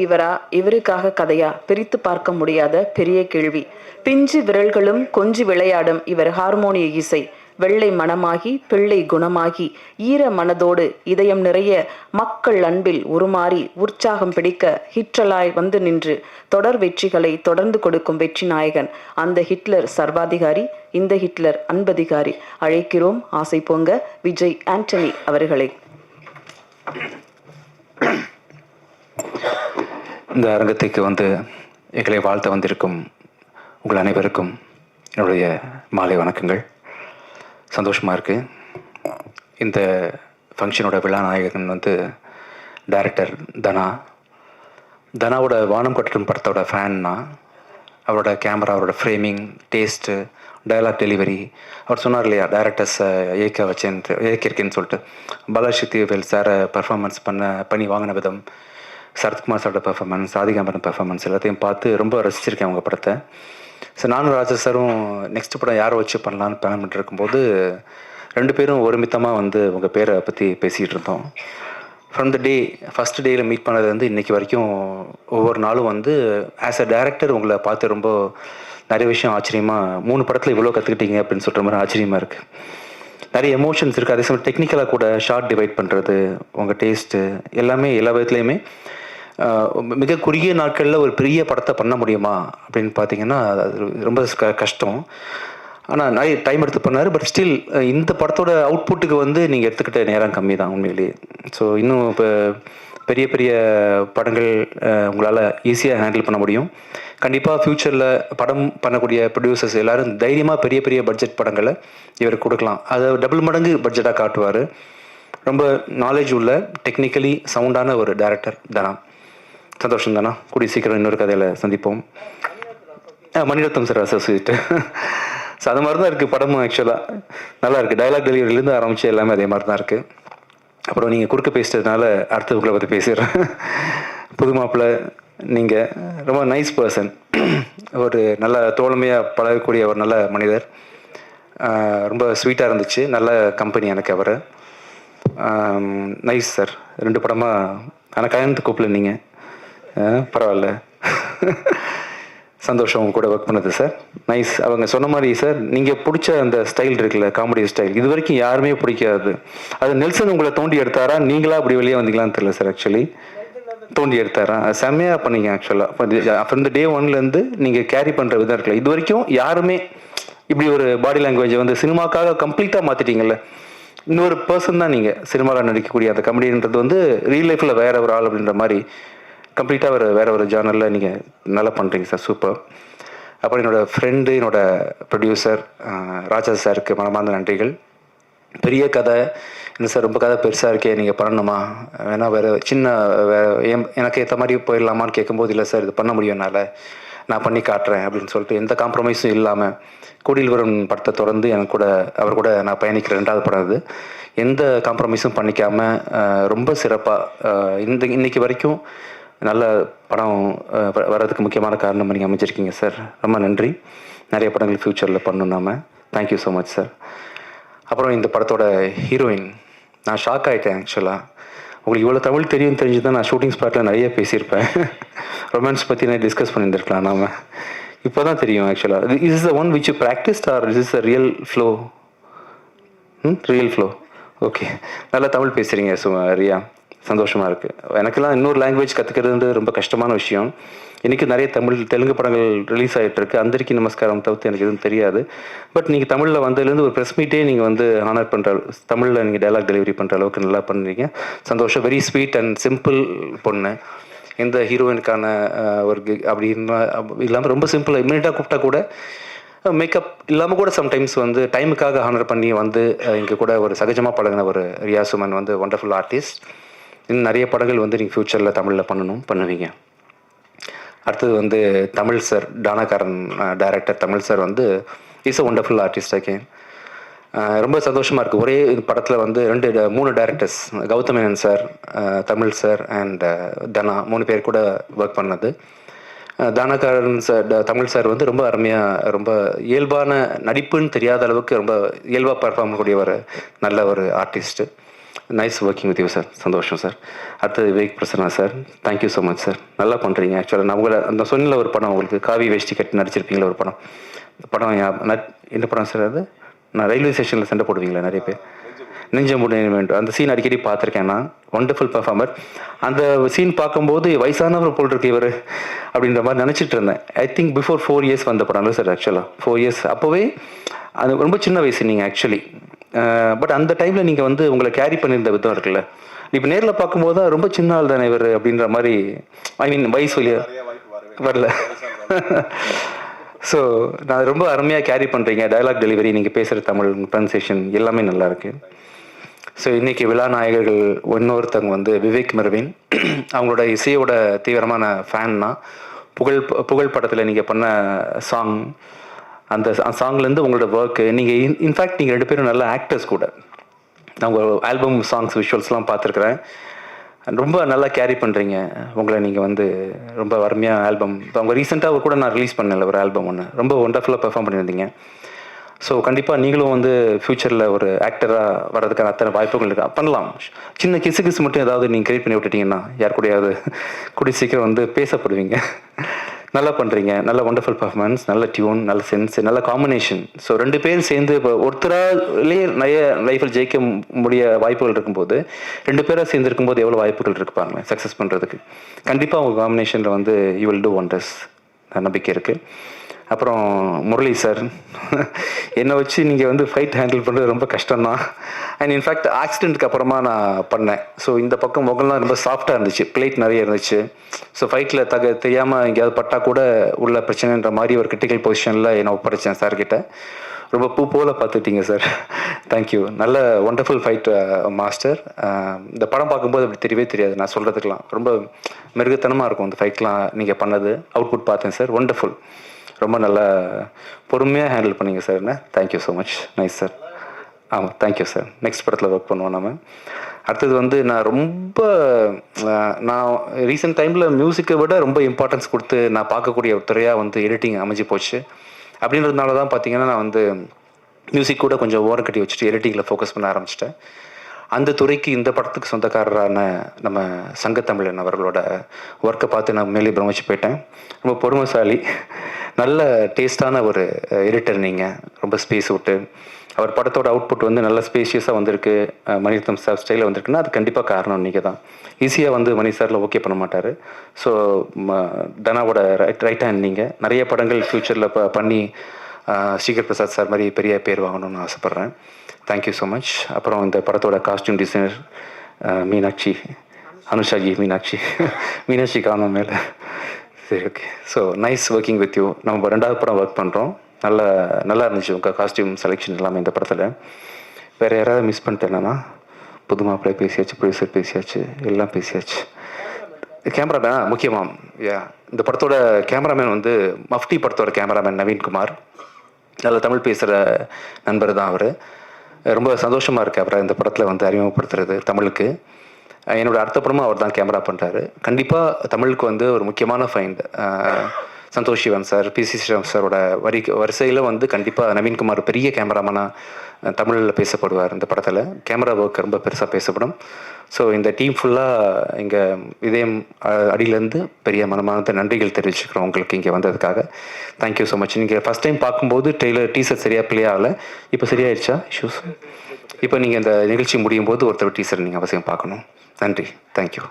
இவரா, இவருக்காக கதையா பிரித்து பார்க்க முடியாத பெரிய கேள்வி. பிஞ்சு விரல்களும் கொஞ்சி விளையாடும் இவர் ஹார்மோனிய இசை வெள்ளை மனமாகி பிள்ளை குணமாகி ஈர மனதோடு இதயம் நிறைய மக்கள் அன்பில் உருமாறி உற்சாகம் பிடிக்க ஹிட்லராய் வந்து நின்று தொடர் வெற்றிகளை தொடர்ந்து கொடுக்கும் வெற்றி நாயகன். அந்த ஹிட்லர் சர்வாதிகாரி, இந்த ஹிட்லர் அன்பதிகாரி. அழைக்கிறோம் ஆசை பொங்க விஜய் ஆண்டனி அவர்களை. இந்த அரங்கத்துக்கு வந்து எங்களை வாழ்த்த வந்திருக்கும் உங்கள் அனைவருக்கும் என்னுடைய மாலை வணக்கங்கள். சந்தோஷமாக இருக்குது. இந்த ஃபங்க்ஷனோட விழா நாயகன் வந்து டைரக்டர் தனாவோட வானம் கட்டும் படத்தோட ஃபேன்னா. அவரோட கேமரா, அவரோட ஃப்ரேமிங், டேஸ்ட்டு, டயலாக் டெலிவரி. அவர் சொன்னார் இல்லையா, டைரக்டர்ஸை இயக்கியிருக்கேன்னு சொல்லிட்டு. பாலாசக்திவேல் சாரை பர்ஃபார்மன்ஸ் பண்ணி வாங்கின விதம், சரத்குமார் சாரோட பர்ஃபார்மன்ஸ், ராதிகாம்பரன் பர்ஃபார்மன்ஸ் எல்லாத்தையும் பார்த்து ரொம்ப ரசிச்சிருக்கேன் அவங்க படத்தை. ஸோ நானும் ராஜா சாரும் நெக்ஸ்ட் படம் யாரை வச்சு பண்ணலான்னு பிளான் பண்ணிட்டு இருக்கும்போது 2 பேரும் ஒருமித்தமாக வந்து உங்கள் பேரை பற்றி பேசிகிட்டு இருந்தோம். ஃப்ரம் த டே, ஃபஸ்ட் டேயில் மீட் பண்ணது வந்து இன்றைக்கி வரைக்கும் ஒவ்வொரு நாளும் வந்து ஆஸ் அ டைரக்டர் உங்களை பார்த்து ரொம்ப நிறைய விஷயம் ஆச்சரியமாக, 3 படத்தில் இவ்வளோ கற்றுக்கிட்டீங்க அப்படின்னு சொல்கிற மாதிரி ஆச்சரியமாக இருக்குது. நிறைய எமோஷன்ஸ் இருக்குது. அதே சமயம் டெக்னிக்கலாக கூட ஷார்ட் டிவைட் பண்ணுறது, உங்கள் டேஸ்ட்டு எல்லாமே எல்லா விதத்துலேயுமே மிக குறுகிய நாட்களில் ஒரு பெரிய படத்தை பண்ண முடியுமா அப்படின்னு பார்த்தீங்கன்னா அது ரொம்ப கஷ்டம். ஆனால் நிறைய டைம் எடுத்து பண்ணார். பட் ஸ்டில் இந்த படத்தோட அவுட்புட்டுக்கு வந்து நீங்கள் எடுத்துக்கிட்ட நேரம் கம்மி தான் உண்மையிலேயே. ஸோ இன்னும் இப்போ பெரிய பெரிய படங்கள் உங்களால் ஈஸியாக ஹேண்டில் பண்ண முடியும். கண்டிப்பாக ஃப்யூச்சரில் படம் பண்ணக்கூடிய ப்ரொடியூசர்ஸ் எல்லோரும் தைரியமாக பெரிய பெரிய பட்ஜெட் படங்களை இவருக்கு கொடுக்கலாம். அதை டபுள் மடங்கு பட்ஜெட்டாக காட்டுவார். ரொம்ப நாலேஜ் உள்ள, டெக்னிக்கலி சவுண்டான ஒரு டைரக்டர் தனா. சந்தோஷம் தானா. கூடிய சீக்கிரம் இன்னொரு கதையில் சந்திப்போம். Mani Ratnam sir associate. ஸோ அது மாதிரி தான் இருக்குது படமும். ஆக்சுவலாக நல்லா இருக்குது. டைலாக் டெலிவரியிலேருந்து ஆரம்பித்து எல்லாமே அதே மாதிரி தான் இருக்குது. அப்புறம் நீங்கள் குறுக்க பேசிட்டதுனால அடுத்த உங்களை பற்றி பேசிடுறேன். புது மாப்பிள்ளை, நீங்கள் ரொம்ப நைஸ் பர்சன். ஒரு நல்ல தோழமையாக பழகக்கூடிய ஒரு நல்ல மனிதர். ரொம்ப ஸ்வீட்டாக இருந்துச்சு. நல்ல கம்பெனி எனக்கு அவர். Nice sir. 2 படமாக. ஆனால் கல்யாணத்துக்கு கூப்பிடல நீங்கள். பரவாயில்ல. சந்தோஷம் கூட ஒர்க் பண்ணது சார். நைஸ். அவங்க சொன்ன மாதிரி சார், நீங்கள் பிடிச்ச அந்த ஸ்டைல் இருக்குல்ல, காமெடி ஸ்டைல், இது வரைக்கும் யாருமே பிடிக்காது. அது நெல்சன் உங்களை தோண்டி எடுத்தாரா, நீங்களா அப்படி வெளியே வந்தீங்களான்னு தெரியல சார். ஆக்சுவலி தோண்டி எடுத்தாரா, செம்மையாக பண்ணீங்க. ஆக்சுவலாக ஃப்ரம் த டே 1லேருந்து நீங்கள் கேரி பண்ணுற விதம் இருக்குல்ல, இது வரைக்கும் யாருமே இப்படி ஒரு பாடி லாங்குவேஜை வந்து சினிமாக்காக கம்ப்ளீட்டாக மாற்றிட்டீங்கல்ல. இன்னொரு பர்சன் தான் நீங்கள் சினிமாவில் நடிக்கக்கூடிய அந்த கமெடின்றது வந்து ரியல் லைஃப்பில் வேற ஒரு ஆள் அப்படின்ற மாதிரி கம்ப்ளீட்டாக வேற ஒரு ஜானரில் நீங்கள் நல்லா பண்ணுறீங்க சார். சூப்பர். அப்புறம் என்னோடய ஃப்ரெண்டு, என்னோடய ப்ரொடியூசர் ராஜா சாருக்கு மனமார்ந்த நன்றிகள். பெரிய கதை என்ன சார், ரொம்ப கதை பெருசாக இருக்கே, நீங்கள் பண்ணணுமா, வேணா வேறு சின்ன எனக்கு ஏற்ற மாதிரி போயிடலாமான்னு கேட்கும்போது, இல்லை சார் இது பண்ண முடியும் என்னால், நான் பண்ணி காட்டுறேன் அப்படின்னு சொல்லிட்டு எந்த காம்ப்ரமைஸும் இல்லாமல் கூடியில் வரும் படத்தை தொடர்ந்து எனக்கு கூட அவர் கூட நான் பயணிக்கிற 2வது படம் அது. எந்த காம்ப்ரமைஸும் பண்ணிக்காமல் ரொம்ப சிறப்பாக இன்னைக்கு வரைக்கும் நல்ல படம் வர்றதுக்கு முக்கியமான காரணம் நீங்கள் அமைச்சிருக்கீங்க சார். ரொம்ப நன்றி. நிறைய படங்கள் ஃப்யூச்சரில் பண்ணணும் நாம. Thank you so much sir. அப்புறம் இந்த படத்தோட ஹீரோயின், நான் ஷாக் ஆகிட்டேன். ஆக்சுவலாக உங்களுக்கு இவ்வளோ தமிழ் தெரிஞ்சு தான் நான் ஷூட்டிங் ஸ்பாட்டில் நிறைய பேசியிருப்பேன். ரொமான்ஸ் பற்றி நான் டிஸ்கஸ் பண்ணியிருந்துருக்கலாம் நாம். இப்போ தான் தெரியும் ஆக்சுவலாக. Is the one which you practised or is is a real flow? Real flow. Okay. நல்லா தமிழ் பேசுகிறீங்க ரியா. சந்தோஷமாக இருக்குது. எனக்கெல்லாம் இன்னொரு லாங்குவேஜ் கற்றுக்கிறது ரொம்ப கஷ்டமான விஷயம். இன்றைக்கி நிறைய தெலுங்கு படங்கள் ரிலீஸ் ஆகிட்டுருக்கு. அந்தரிக்கு நமஸ்காரம் தவிர்த்து எனக்கு எதுவும் தெரியாது. பட் நீங்கள் தமிழில் வந்ததுலேருந்து ஒரு ப்ரெஸ் மீட்டே நீங்கள் வந்து ஆனர் பண்ணுற, தமிழில் நீங்கள் டைலாக் டெலிவரி பண்ணுற அளவுக்கு நல்லா பண்ணுறீங்க. சந்தோஷம். வெரி ஸ்வீட் அண்ட் சிம்பிள் பொண்ணு. எந்த ஹீரோயினுக்கான ஒரு அப்படி இல்லாமல் ரொம்ப சிம்பிளாக இம்மிடியட்டாக கூப்பிட்டா கூட மேக்கப் இல்லாமல் கூட சம்டைம்ஸ் வந்து டைமுக்காக ஹானர் பண்ணி வந்து இங்கே கூட ஒரு சகஜமாக பழகின ஒரு ரியா சுமன் வந்து ஒண்டர்ஃபுல் ஆர்டிஸ்ட். இன்னும் நிறைய படங்கள் வந்து நீங்கள் ஃப்யூச்சரில் தமிழில் பண்ணுவீங்க. அடுத்தது வந்து Tamil sir, Taanakkaran director Tamil sir வந்து is a wonderful artist again. ரொம்ப சந்தோஷமாக இருக்குது. ஒரே படத்தில் வந்து 3 directors, Gautham Menon sir, Tamil sir and Dhana 3 பேர் கூட ஒர்க் பண்ணது. தானாக்காரன் சார், தமிழ் சார் வந்து ரொம்ப அருமையாக, ரொம்ப இயல்பான நடிப்புன்னு தெரியாத அளவுக்கு ரொம்ப இயல்பாக பர்ஃபார்ம் பண்ணக்கூடிய ஒரு நல்ல ஒரு artist. Nice working with you sir. சந்தோஷம் சார். அடுத்தது Vivek Prasanna sir. Thank you so much sir. நல்லா பண்ணுறீங்க. ஆக்சுவலாக நான் உங்களை அந்த சொன்னில ஒரு படம் உங்களுக்கு காவி வேஷ்டி கட்டி நடிச்சிருப்பீங்களா ஒரு படம். படம் என்ன படம் சார் அது? நான் ரயில்வே ஸ்டேஷனில் சண்டை போடுவீங்களா நிறைய பேர்? நெஞ்சமுடி வேண்டும். அந்த சீன் அடிக்கடி பார்த்துருக்கேன் நான். Wonderful performer. அந்த சீன் பார்க்கும்போது வயசானவர் போல் இருக்கு இவர் அப்படின்ற மாதிரி நினச்சிட்டு இருந்தேன். ஐ திங்க் பிஃபோர் 4 years வந்த படம் இல்லை சார். ஆக்சுவலாக 4 years அப்போவே அது ரொம்ப சின்ன வயசு நீங்கள் ஆக்சுவலி. பட் அந்த டைமில் நீங்கள் வந்து உங்களை கேரி பண்ணியிருந்த விதம் இருக்குல்ல, இப்போ நேரில் பார்க்கும்போது தான் ரொம்ப சின்ன ஆள் தானே இவர் அப்படின்ற மாதிரி. ஐ மீன் வயசு வழியா வரல. ஸோ நான் ரொம்ப அருமையாக கேரி பண்ணுறீங்க. டயலாக் டெலிவரி, நீங்கள் பேசுகிற தமிழ் ப்ரொனன்சியேஷன் எல்லாமே நல்லாயிருக்கு. ஸோ இன்றைக்கி விழா நாயகர்கள் இன்னொருத்தவங்க வந்து விவேக் மெர்வின். அவங்களோட இசையோட தீவிரமான ஃபேன்னா. புகழ் படத்தில் நீங்கள் பண்ண சாங், அந்த சாங்லேருந்து உங்களோட ஒர்க்கு, நீங்கள் இன்ஃபேக்ட் நீங்கள் 2 பேரும் நல்ல ஆக்டர்ஸ் கூட. நான் உங்கள் ஆல்பம் சாங்ஸ் விஷுவல்ஸ்லாம் பார்த்துருக்குறேன். ரொம்ப நல்லா கேரி பண்ணுறீங்க உங்களை. நீங்கள் வந்து ரொம்ப அருமையாக ஆல்பம், இப்போ அவங்க ரீசெண்டாக கூட நான் ரிலீஸ் பண்ணல ஒரு ஆல்பம் ஒன்று, ரொம்ப ஒண்டர்ஃபுல்லாக பெர்ஃபார்ம் பண்ணியிருந்தீங்க. ஸோ கண்டிப்பாக நீங்களும் வந்து ஃப்யூச்சரில் ஒரு ஆக்டராக வர்றதுக்கான அத்தனை வாய்ப்புகள் இருக்கா பண்ணலாம். சின்ன கிசு மட்டும் ஏதாவது நீங்கள் கிரியேட் பண்ணி விட்டுட்டீங்கன்னா யார் கூடயாவது கூடிய சீக்கிரம் வந்து பேசப்படுவீங்க. நல்லா பண்ணுறீங்க. நல்ல ஒண்டர்ஃபுல் பர்ஃபார்மன்ஸ், நல்ல டியூன், நல்ல சென்ஸ், நல்ல காம்பினேஷன். ஸோ 2 பேரும் சேர்ந்து இப்போ ஒருத்தராலேயே நிறைய லைஃப்பில் ஜெயிக்க முடிய வாய்ப்புகள் இருக்கும்போது 2 பேராக சேர்ந்து இருக்கும்போது எவ்வளோ வாய்ப்புகள் இருக்குப்பாங்க சக்ஸஸ் பண்ணுறதுக்கு. கண்டிப்பாக உங்கள் காம்பினேஷனில் வந்து யூ வில் டூ ஒண்டர்ஸ் நம்பிக்கை இருக்குது. அப்புறம் முரளி சார், என்னை வச்சு நீங்கள் வந்து ஃபைட் ஹேண்டில் பண்ணுறது ரொம்ப கஷ்டம்தான். அண்ட் இன்ஃபேக்ட் ஆக்சிடென்ட்டுக்கு அப்புறமா நான் பண்ணேன். ஸோ இந்த பக்கம் முகம்லாம் ரொம்ப சாஃப்டாக இருந்துச்சு, பிளேட் நிறைய இருந்துச்சு. ஸோ ஃபைட்டில் தெரியாமல் எங்கேயாவது பட்டா கூட உள்ள பிரச்சனைன்ற மாதிரி ஒரு கிரிட்டிக்கல் பொசிஷனில் என்னை ஒப்படைச்சேன் சார்கிட்ட. ரொம்ப பூ போல் பார்த்துட்டீங்க சார். தேங்க்யூ. நல்ல ஒண்டர்ஃபுல் ஃபைட் மாஸ்டர். இந்த படம் பார்க்கும்போது அப்படி தெரியவே தெரியாது, நான் சொல்கிறதுக்கெலாம் ரொம்ப மிருகத்தனமாக இருக்கும் அந்த ஃபைட்லாம். நீங்கள் பண்ணது அவுட்புட் பார்த்தேன் சார். ஒண்டர்ஃபுல். ரொம்ப நல்லா பொறுமையாக ஹேண்டில் பண்ணிங்க சார். என்ன thank you so much. Nice sir. ஆமாம், தேங்க்யூ சார். நெக்ஸ்ட் படத்தில் ஒர்க் பண்ணுவோம் நம்ம. அடுத்தது வந்து நான் ரீசெண்ட் டைமில் மியூசிக்கை விட ரொம்ப இம்பார்ட்டன்ஸ் கொடுத்து நான் பார்க்கக்கூடிய ஒரு துறையாக வந்து எடிட்டிங் அமைஞ்சு போச்சு. அப்படின்றதுனால தான் பார்த்தீங்கன்னா நான் வந்து மியூசிக் கூட கொஞ்சம் ஓரம் கட்டி வச்சுட்டு எடிட்டிங்கில் ஃபோக்கஸ் பண்ண ஆரம்பிச்சிட்டேன். அந்த துறைக்கு இந்த படத்துக்கு சொந்தக்காரரான நம்ம சங்கத்தமிழன் அவர்களோட ஒர்க்கை பார்த்து நான் மேலே பிரமிச்சு போயிட்டேன். ரொம்ப பொறுமைசாலி, நல்ல டேஸ்டான ஒரு எடிட்டர் நீங்கள். ரொம்ப ஸ்பேஸ் விட்டு அவர் படத்தோட அவுட்புட் வந்து நல்ல ஸ்பேஷியஸாக வந்திருக்கு. மணிரத்னம் சார் ஸ்டைலில் வந்திருக்குன்னா அது கண்டிப்பாக காரணம் நீங்கள் தான். ஈஸியாக வந்து மணி சாரில் ஓகே பண்ண மாட்டார். ஸோ தனாவோட ரைட் ஹேண்ட் நீங்கள். நிறைய படங்கள் ஃப்யூச்சரில் பண்ணி ஸ்ரீகர் பிரசாத் சார் மாதிரி பெரிய பேர் வாங்கணும்னு ஆசைப்பட்றேன். Thank you so much. அப்புறம் இந்த படத்தோட காஸ்டியூம் டிசைனர் மீனாட்சி, அனுஷாஜி மீனாட்சி காணும் மேலே. சரி, okay. So nice working with you. நம்ம 2வது படம் ஒர்க் பண்ணுறோம். நல்லா இருந்துச்சு உங்கள் காஸ்டியூம் செலெக்ஷன் எல்லாமே இந்த படத்தில். வேறு யாராவது மிஸ் பண்ணிட்டேன்னா? புது மாப்பிள்ளை பேசியாச்சு, ப்ரொடியூசர் பேசியாச்சு, எல்லாம் பேசியாச்சு. கேமராமேன் முக்கியமாக இந்த படத்தோட கேமராமேன் வந்து மஃப்டி படத்தோட கேமராமேன் நவீன்குமார். நல்ல தமிழ் பேசுகிற நண்பர் தான் அவர். ரொம்ப சந்தோஷமாக இருக்குது அவரை இந்த படத்தில் வந்து அறிமுகப்படுத்துறது தமிழுக்கு. என்னோடய அடுத்த படமும் அவர் தான் கேமரா பண்ணுறாரு. கண்டிப்பாக தமிழுக்கு வந்து ஒரு முக்கியமான find Santosh Sivan sir, PC Sriram சாரோட வரிசையில் வந்து கண்டிப்பாக நவீன்குமார் பெரிய கேமராமேனாக தமிழில் பேசப்படுவார். இந்த படத்தில் கேமரா ஒர்க் ரொம்ப பெருசாக பேசப்படும். ஸோ இந்த டீம் ஃபுல்லாக இங்கே இதயம் அடியிலேருந்து பெரிய மனமார்ந்த நன்றிகள் தெரிவிச்சுக்கிறோம் உங்களுக்கு இங்கே வந்ததுக்காக. Thank you so much. நீங்கள் ஃபஸ்ட் டைம் பார்க்கும்போது டீசர் சரியாக ப்ளே ஆகலை, இப்போ சரியாயிடுச்சா இஷ்யூஸ்? இப்போ நீங்கள் இந்த நிகழ்ச்சி முடியும் போது ஒருத்தர் டீசர் நீங்கள் அவசியம் பார்க்கணும். நன்றி. தேங்க்யூ.